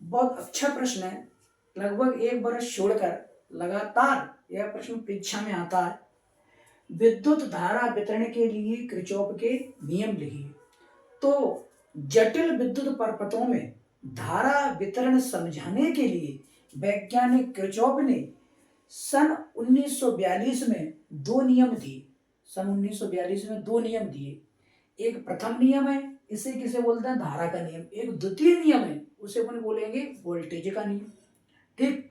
बहुत अच्छा प्रश्न है, लगभग एक वर्ष छोड़कर लगातार यह प्रश्न परीक्षा में आता है। विद्युत धारा वितरण के लिए किरचॉफ के नियम लिखिए। तो जटिल विद्युत परपथों में धारा वितरण समझाने के लिए वैज्ञानिक किरचॉफ ने सन 1942 में दो नियम दिए। सन 1942 में दो नियम दिए। एक प्रथम नियम है, इसे किसे बोलते हैं, धारा का नियम। एक द्वितीय नियम है, उसे अपन बोलेंगे वोल्टेज का नियम। ठीक,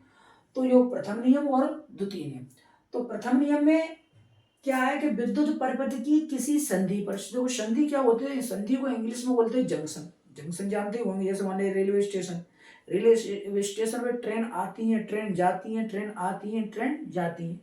तो यो प्रथम नियम और द्वितीय नियम। तो प्रथम नियम में क्या है कि विद्युत परिपथ की किसी संधि पर, देखो संधि क्या होते हैं, संधि को इंग्लिश में बोलते हैं जंक्शन। जंक्शन जानते होंगे, जैसे मान लीजिए रेलवे स्टेशन, रेलवे स्टेशन पे ट्रेन आती है, ट्रेन जाती है, ट्रेन आती है, ट्रेन जाती है,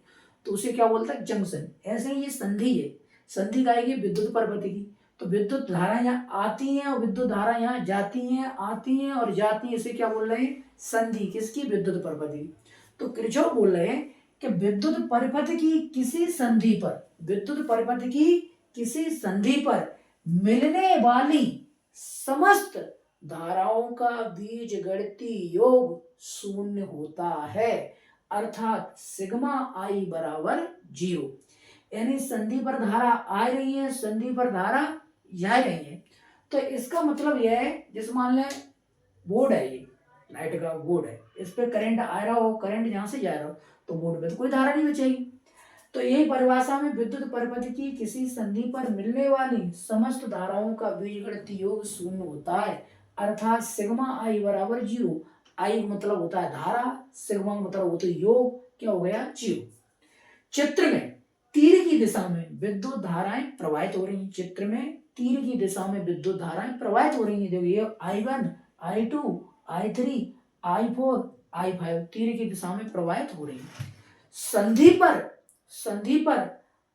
तो उसे क्या बोलता है, जंक्शन। ऐसे ही ये संधि है, संधि का है विद्युत परिपथ की। तो विद्युत धारा यहाँ आती है और विद्युत धारा यहाँ जाती है, आती है और जाती है, इसे क्या बोल रहे हैं, संधि। किसकी, विद्युत परिपथ की। तो किरचॉफ बोल रहे हैं कि विद्युत परिपथ की किसी संधि पर, विद्युत परिपथ की किसी संधि पर मिलने वाली समस्त धाराओं का बीजगणितीय योग शून्य होता है, अर्थात सिग्मा आई बराबर 0। यानी संधि पर धारा आ रही है, संधि पर धारा जा रही है। तो इसका मतलब यह है, जैसे मान लें बोर्ड है, ये लाइट का बोर्ड है, इस पे करंट आ रहा हो, करंट यहां से जा रहा हो, तो बोर्ड पे तो कोई धारा नहीं बचेगी। तो यही परिभाषा में विद्युत परिपथ की किसी संधि पर मिलने वाली समस्त धाराओं का बीजगणितीय योग शून्य होता है, अर्थात सिग्मा आई बराबर 0। आई मतलब होता है धारा, सिग्मा मतलब होता है योग, क्या हो गया, 0। चित्र में तीर की दिशा में विद्युत धाराएं प्रवाहित हो रही हैं। चित्र में तीर की दिशा में विद्युत धाराएं प्रवाहित हो रही हैं। देखो ये I1, I2, I3, I4, I5 तीर की दिशा में प्रवाहित हो रही हैं। संधि पर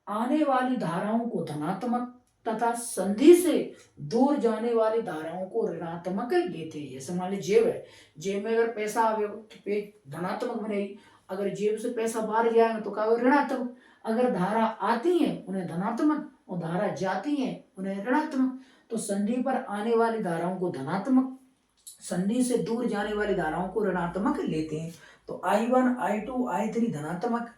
आने वाली धाराओं को धनात्मक तथा संधि से दूर जाने वाली धाराओं को ऋणात्मक लेते हैं। जैसे मान लीजिए जेब है, जेब में अगर पैसा आवे तो धनात्मक बनेगी, अगर जेब से पैसा बाहर जाएगा तो क्या होगा, ऋणात्मक। अगर धारा आती है उन्हें धनात्मक और धारा जाती है उन्हें ऋणात्मक। तो संधि पर आने वाली धाराओं को धनात्मक, संधि से दूर जाने वाली धाराओं को ऋणात्मक लेते हैं। तो I1, I2, I3 धनात्मक,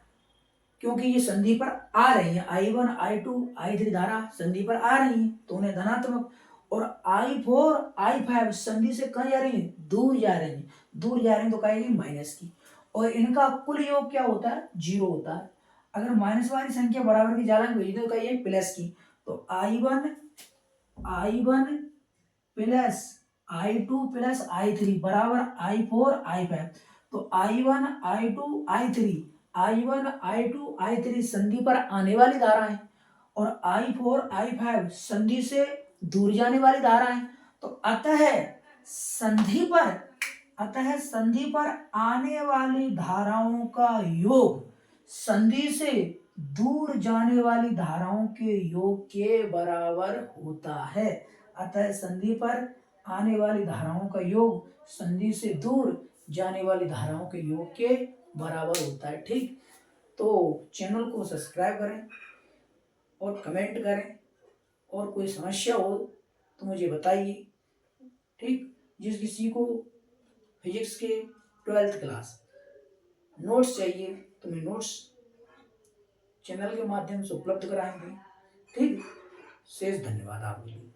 क्योंकि ये संधि पर आ रही है। I1, I2, I3 धारा संधि पर आ रही है तो उन्हें धनात्मक। और I4, I5 संधि से कहाँ जा रही है, दूर जा रही है, दूर जा रही है तो कहेगी माइनस की। और इनका कुल योग क्या होता है, 0 होता है। अगर माइनस वाली संख्या बराबर की जालन भेज दो कहिए प्लस की, तो I1 plus I2 plus I3 बराबर I4 I5। तो I1 I2 I3, I1 I2 I3 संधि पर आने वाली धारा है और I4 I5 संधि से दूर जाने वाली धारा है। तो अतः संधि पर आने वाली धाराओं का योग संधि से दूर जाने वाली धाराओं के योग के बराबर होता है। अतः संधि पर आने वाली धाराओं का योग संधि से दूर जाने वाली धाराओं के योग के बराबर होता है। ठीक, तो चैनल को सब्सक्राइब करें और कमेंट करें, और कोई समस्या हो तो मुझे बताइए। ठीक, जिस किसी को फिजिक्स के 12th क्लास नोट्स चाहिए तो मैं नोट्स चैनल के माध्यम से उपलब्ध कराएंगे। ठीक, शेष धन्यवाद आपके लिए।